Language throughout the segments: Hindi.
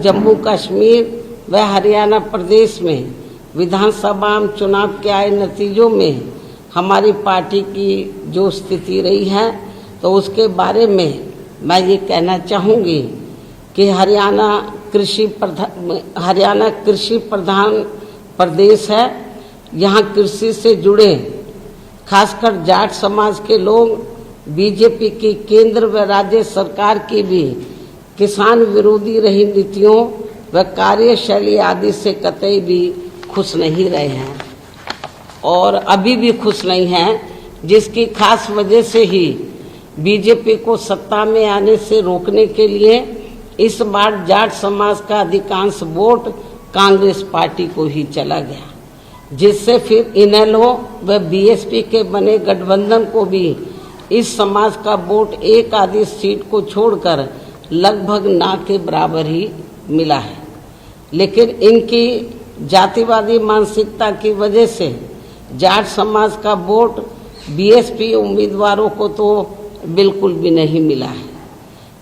जम्मू कश्मीर व हरियाणा प्रदेश में विधानसभा चुनाव के आए नतीजों में हमारी पार्टी की जो स्थिति रही है, तो उसके बारे में मैं ये कहना चाहूँगी कि हरियाणा कृषि प्रधान प्रदेश है। यहाँ कृषि से जुड़े खासकर जाट समाज के लोग बीजेपी की केंद्र व राज्य सरकार की भी किसान विरोधी रही नीतियों व कार्यशैली आदि से कतई भी खुश नहीं रहे हैं और अभी भी खुश नहीं हैं, जिसकी खास वजह से ही बीजेपी को सत्ता में आने से रोकने के लिए इस बार जाट समाज का अधिकांश वोट कांग्रेस पार्टी को ही चला गया, जिससे फिर इनेलो व बीएसपी के बने गठबंधन को भी इस समाज का वोट एक आधी सीट को छोड़कर लगभग ना के बराबर ही मिला है। लेकिन इनकी जातिवादी मानसिकता की वजह से जाट समाज का वोट बीएसपी उम्मीदवारों को तो बिल्कुल भी नहीं मिला है,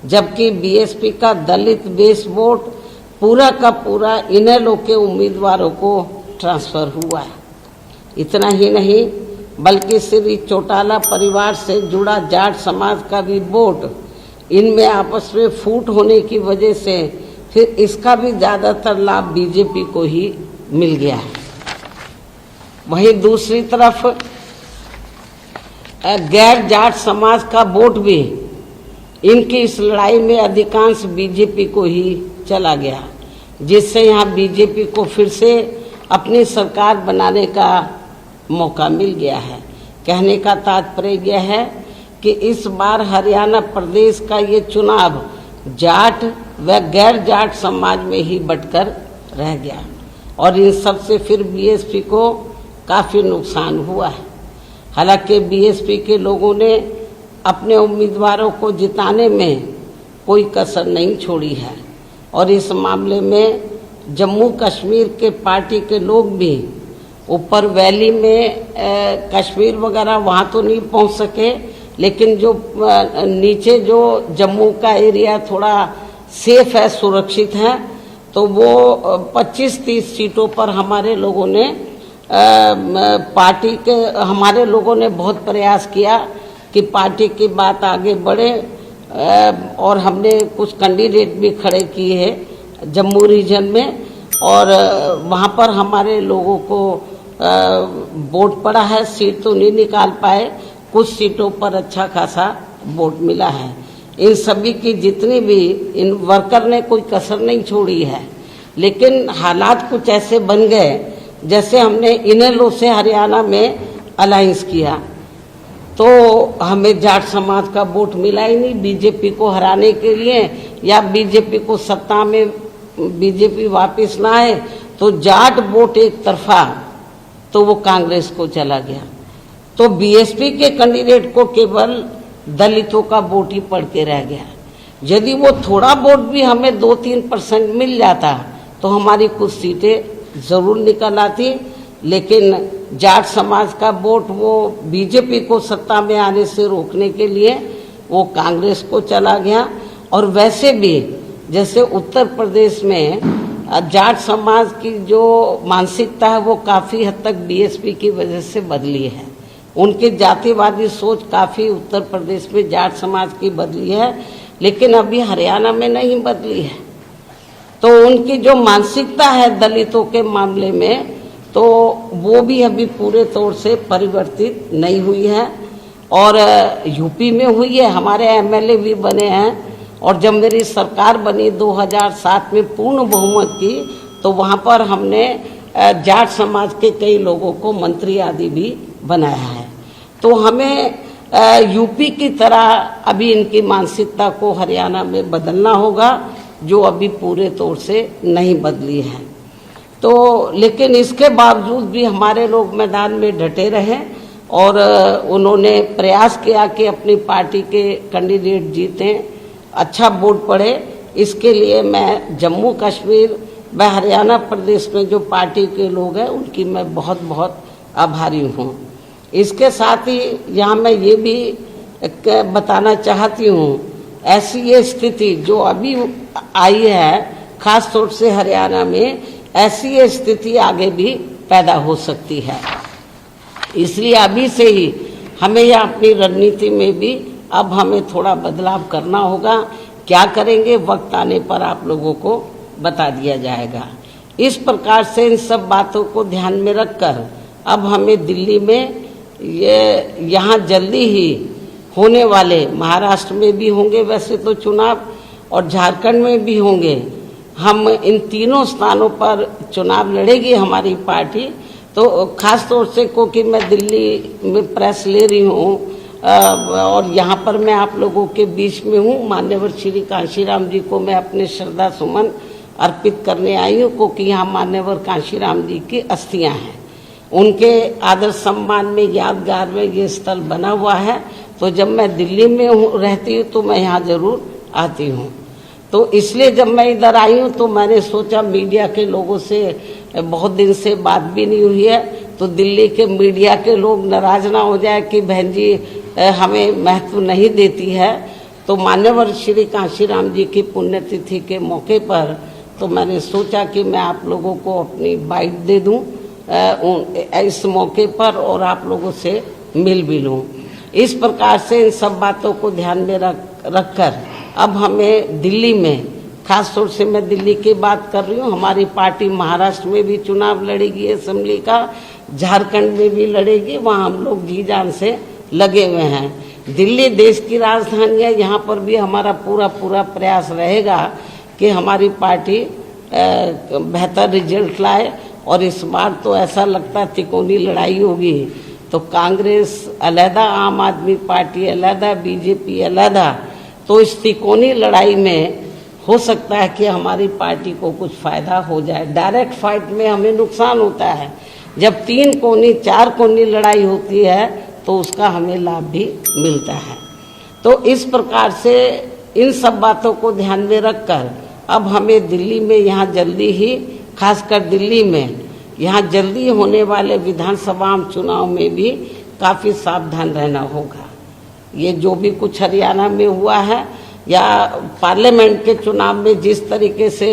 जबकि बीएसपी का दलित बेस वोट पूरा का पूरा इनेलो के उम्मीदवारों को ट्रांसफर हुआ है। इतना ही नहीं बल्कि श्री चौटाला परिवार से जुड़ा जाट समाज का भी वोट इनमें आपस में फूट होने की वजह से फिर इसका भी ज़्यादातर लाभ बीजेपी को ही मिल गया है। वहीं दूसरी तरफ गैर जाट समाज का वोट भी इनकी इस लड़ाई में अधिकांश बीजेपी को ही चला गया, जिससे यहाँ बीजेपी को फिर से अपनी सरकार बनाने का मौका मिल गया है। कहने का तात्पर्य यह है कि इस बार हरियाणा प्रदेश का ये चुनाव जाट व गैर जाट समाज में ही बंटकर रह गया और इन सब से फिर बीएसपी को काफ़ी नुकसान हुआ है। हालांकि बीएसपी के लोगों ने अपने उम्मीदवारों को जिताने में कोई कसर नहीं छोड़ी है और इस मामले में जम्मू कश्मीर के पार्टी के लोग भी ऊपर वैली में कश्मीर वगैरह वहाँ तो नहीं पहुँच सके, लेकिन जो नीचे जो जम्मू का एरिया थोड़ा सेफ है, सुरक्षित है, तो वो 25-30 सीटों पर हमारे लोगों ने हमारे लोगों ने बहुत प्रयास किया कि पार्टी की बात आगे बढ़े और हमने कुछ कैंडिडेट भी खड़े किए हैं जम्मू रीजन में और वहाँ पर हमारे लोगों को वोट पड़ा है। सीट तो नहीं निकाल पाए, कुछ सीटों पर अच्छा खासा वोट मिला है। इन सभी की जितनी भी इन वर्कर ने कोई कसर नहीं छोड़ी है, लेकिन हालात कुछ ऐसे बन गए जैसे हमने इनेलो से हरियाणा में अलायंस किया तो हमें जाट समाज का वोट मिला ही नहीं बीजेपी को हराने के लिए, या बीजेपी को सत्ता में बीजेपी वापस ना आए तो जाट वोट एक तरफा तो वो कांग्रेस को चला गया। तो बीएसपी के कैंडिडेट को केवल दलितों का वोट ही पड़ के रह गया। यदि वो थोड़ा वोट भी हमें 2-3% मिल जाता तो हमारी कुछ सीटें जरूर निकल आती, लेकिन जाट समाज का वोट वो बीजेपी को सत्ता में आने से रोकने के लिए वो कांग्रेस को चला गया। और वैसे भी जैसे उत्तर प्रदेश में जाट समाज की जो मानसिकता है वो काफ़ी हद तक बीएसपी की वजह से बदली है। उनकी जातिवादी सोच काफ़ी उत्तर प्रदेश में जाट समाज की बदली है, लेकिन अभी हरियाणा में नहीं बदली है। तो उनकी जो मानसिकता है दलितों के मामले में तो वो भी अभी पूरे तौर से परिवर्तित नहीं हुई है। और यूपी में हुई है, हमारे एमएलए भी बने हैं और जब मेरी सरकार बनी 2007 में पूर्ण बहुमत की तो वहाँ पर हमने जाट समाज के कई लोगों को मंत्री आदि भी बनाया है। तो हमें यूपी की तरह अभी इनकी मानसिकता को हरियाणा में बदलना होगा, जो अभी पूरे तौर से नहीं बदली है। तो लेकिन इसके बावजूद भी हमारे लोग मैदान में डटे रहे और उन्होंने प्रयास किया कि अपनी पार्टी के कैंडिडेट जीतें, अच्छा वोट पड़े। इसके लिए मैं जम्मू कश्मीर व हरियाणा प्रदेश में जो पार्टी के लोग हैं उनकी मैं बहुत बहुत आभारी हूँ। इसके साथ ही यहाँ मैं ये भी बताना चाहती हूँ, ऐसी ये स्थिति जो अभी आई है खास तौर से हरियाणा में ऐसी स्थिति आगे भी पैदा हो सकती है। इसलिए अभी से ही हमें या अपनी रणनीति में भी अब हमें थोड़ा बदलाव करना होगा। क्या करेंगे वक्त आने पर आप लोगों को बता दिया जाएगा। इस प्रकार से इन सब बातों को ध्यान में रखकर अब हमें दिल्ली में यहाँ जल्दी ही होने वाले, महाराष्ट्र में भी होंगे वैसे तो चुनाव और झारखंड में भी होंगे, हम इन तीनों स्थानों पर चुनाव लड़ेगी हमारी पार्टी। तो खास तौर से क्योंकि मैं दिल्ली में प्रेस ले रही हूँ और यहाँ पर मैं आप लोगों के बीच में हूँ, मान्यवर श्री कांशीराम जी को मैं अपने श्रद्धा सुमन अर्पित करने आई हूँ, क्योंकि यहाँ मान्यवर कांशीराम जी की अस्थियाँ हैं। उनके आदर सम्मान में यादगार में ये स्थल बना हुआ है। तो जब मैं दिल्ली में रहती हूँ तो मैं यहाँ जरूर आती हूँ। तो इसलिए जब मैं इधर आई हूँ तो मैंने सोचा मीडिया के लोगों से बहुत दिन से बात भी नहीं हुई है, तो दिल्ली के मीडिया के लोग नाराज ना हो जाए कि बहन जी हमें महत्व नहीं देती है। तो मान्यवर श्री कांशीराम जी की पुण्यतिथि के मौके पर तो मैंने सोचा कि मैं आप लोगों को अपनी बाइट दे दूं इस मौके पर और आप लोगों से मिल भी लूं। इस प्रकार से इन सब बातों को ध्यान में रखकर अब हमें दिल्ली में, खास तौर से मैं दिल्ली की बात कर रही हूँ, हमारी पार्टी महाराष्ट्र में भी चुनाव लड़ेगी असेंबली का, झारखंड में भी लड़ेगी, वहाँ हम लोग जी जान से लगे हुए हैं। दिल्ली देश की राजधानी है, यहाँ पर भी हमारा पूरा प्रयास रहेगा कि हमारी पार्टी बेहतर रिजल्ट लाए। और इस बार तो ऐसा लगता है तिकोनी लड़ाई होगी, तो कांग्रेस अलहदा, आम आदमी पार्टी अलहदा, बीजेपी अलहदा, तो इस तिकोनी लड़ाई में हो सकता है कि हमारी पार्टी को कुछ फायदा हो जाए। डायरेक्ट फाइट में हमें नुकसान होता है, जब 3 कोनी 4 कोनी लड़ाई होती है तो उसका हमें लाभ भी मिलता है। तो इस प्रकार से इन सब बातों को ध्यान में रखकर अब हमें दिल्ली में यहाँ जल्दी ही, खासकर दिल्ली में यहाँ जल्दी होने वाले विधानसभा चुनाव में भी काफ़ी सावधान रहना होगा। ये जो भी कुछ हरियाणा में हुआ है या पार्लियामेंट के चुनाव में जिस तरीके से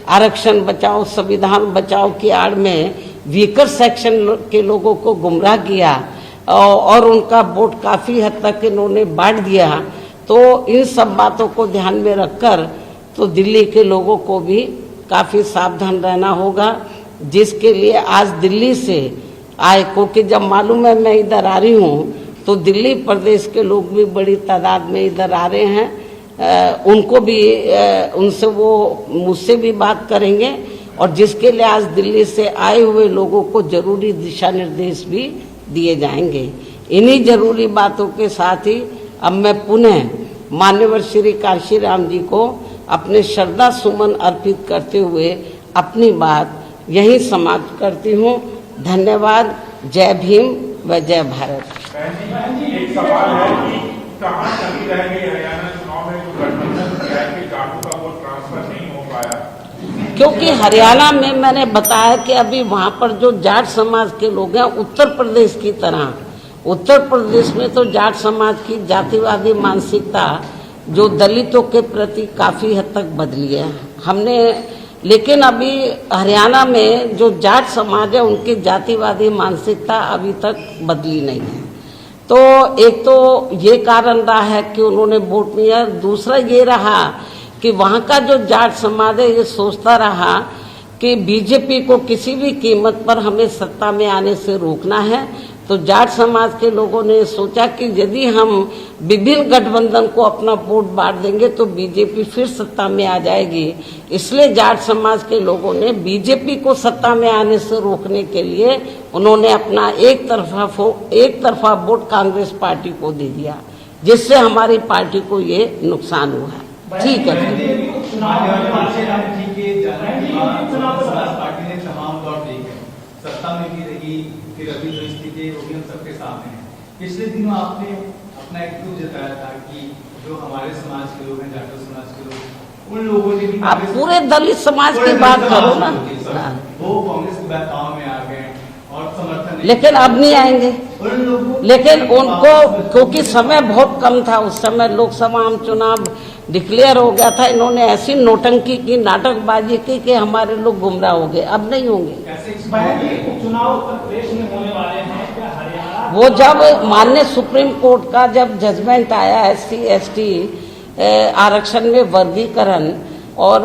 आरक्षण बचाओ, संविधान बचाओ की आड़ में वीकर सेक्शन के लोगों को गुमराह किया और उनका वोट काफ़ी हद तक इन्होंने बांट दिया, तो इन सब बातों को ध्यान में रखकर तो दिल्ली के लोगों को भी काफ़ी सावधान रहना होगा। जिसके लिए आज दिल्ली से आए, क्योंकि जब मालूम है मैं इधर आ रही हूँ तो दिल्ली प्रदेश के लोग भी बड़ी तादाद में इधर आ रहे हैं। उनको भी उनसे वो मुझसे भी बात करेंगे और जिसके लिए आज दिल्ली से आए हुए लोगों को जरूरी दिशा निर्देश भी दिए जाएंगे। इन्हीं जरूरी बातों के साथ ही अब मैं पुनः मान्यवर श्री कांशीराम जी को अपने श्रद्धा सुमन अर्पित करते हुए अपनी बात यहीं समाप्त करती हूँ। धन्यवाद। जय भीम व जय भारत। एक सवाल है कि कहाँ चली रहेगी हरियाणा चुनाव में जो गठबंधन किया है कि जाटों का वोट ट्रांसफर नहीं हो पाया? क्योंकि हरियाणा में मैंने बताया कि अभी वहाँ पर जो जाट समाज के लोग हैं, उत्तर प्रदेश की तरह, उत्तर प्रदेश में तो जाट समाज की जातिवादी मानसिकता जो दलितों के प्रति काफ़ी हद तक बदली है हमने, लेकिन अभी हरियाणा में जो जाट समाज है उनकी जातिवादी मानसिकता अभी तक बदली नहीं है। तो एक तो ये कारण रहा है कि उन्होंने वोट नहीं दिया, दूसरा ये रहा कि वहाँ का जो जाट समाज है ये सोचता रहा कि बीजेपी को किसी भी कीमत पर हमें सत्ता में आने से रोकना है। तो जाट समाज के लोगों ने सोचा कि यदि हम विभिन्न गठबंधन को अपना वोट बांट देंगे तो बीजेपी फिर सत्ता में आ जाएगी। इसलिए जाट समाज के लोगों ने बीजेपी को सत्ता में आने से रोकने के लिए उन्होंने अपना एक तरफा वोट कांग्रेस पार्टी को दे दिया, जिससे हमारी पार्टी को ये नुकसान हुआ। ठीक है। सत्ता में भी रही, फिर अभी जो स्थिति वो भी हम सबके सामने है। पिछले दिनों आपने अपना एक दुख जताया था कि जो हमारे समाज के लोग हैं, जाटो समाज के लोग, उन लोगों ने भी, आप पूरे दलित समाज की बात करो ना, वो कांग्रेस के बहकाव में आ गए और समर्थन, लेकिन अब नहीं आएंगे। लेकिन उनको क्योंकि समय बहुत कम था, उस समय लोकसभा चुनाव डिक्लेयर हो गया था, इन्होंने ऐसी नौटंकी की, नाटकबाजी की कि हमारे लोग गुमराह हो गए। अब नहीं होंगे। उपचुनाव उत्तर प्रदेश में होने वाले हैं, क्या हरियाणा? वो जब माननीय सुप्रीम कोर्ट का जब जजमेंट आया SC ST आरक्षण में वर्गीकरण और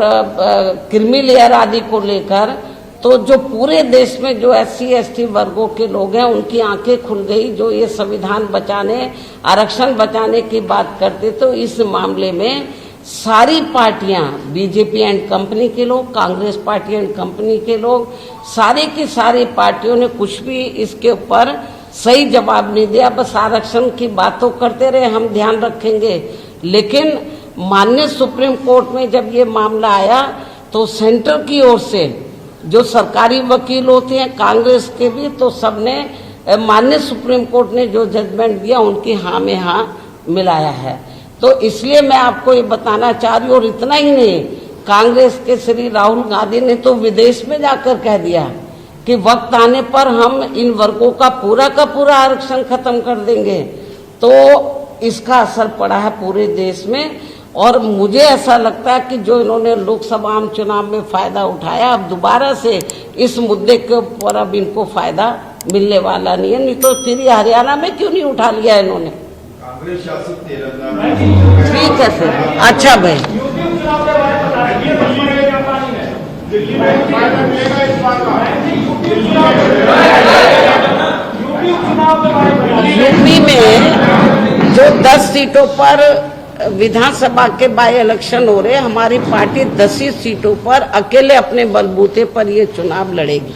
क्रीमी लेयर आदि को लेकर, तो जो पूरे देश में जो SC ST वर्गों के लोग हैं उनकी आंखें खुल गई। जो ये संविधान बचाने, आरक्षण बचाने की बात करते, तो इस मामले में सारी पार्टियां, बीजेपी एंड कंपनी के लोग, कांग्रेस पार्टी एंड कंपनी के लोग, सारी की सारी पार्टियों ने कुछ भी इसके ऊपर सही जवाब नहीं दिया। बस आरक्षण की बातों करते रहे, हम ध्यान रखेंगे। लेकिन माननीय सुप्रीम कोर्ट में जब ये मामला आया तो सेंटर की ओर से जो सरकारी वकील होते हैं, कांग्रेस के भी, तो सबने माननीय सुप्रीम कोर्ट ने जो जजमेंट दिया उनकी हाँ में हाँ मिलाया है। तो इसलिए मैं आपको ये बताना चाह रही हूँ। और इतना ही नहीं, कांग्रेस के श्री राहुल गांधी ने तो विदेश में जाकर कह दिया कि वक्त आने पर हम इन वर्गों का पूरा आरक्षण खत्म कर देंगे। तो इसका असर पड़ा है पूरे देश में। और मुझे ऐसा लगता है कि जो इन्होंने लोकसभा आम चुनाव में फायदा उठाया, अब दोबारा से इस मुद्दे के ऊपर अब इनको फायदा मिलने वाला नहीं है। नहीं तो फिर हरियाणा में क्यों नहीं उठा लिया इन्होंने? कांग्रेस शासित तेलंगाना। ठीक है फिर, अच्छा भाई। यूपी में जो 10 सीटों पर विधानसभा के बाई इलेक्शन हो रहे, हमारी पार्टी 10 सीटों पर अकेले अपने बलबूते पर ये चुनाव लड़ेगी।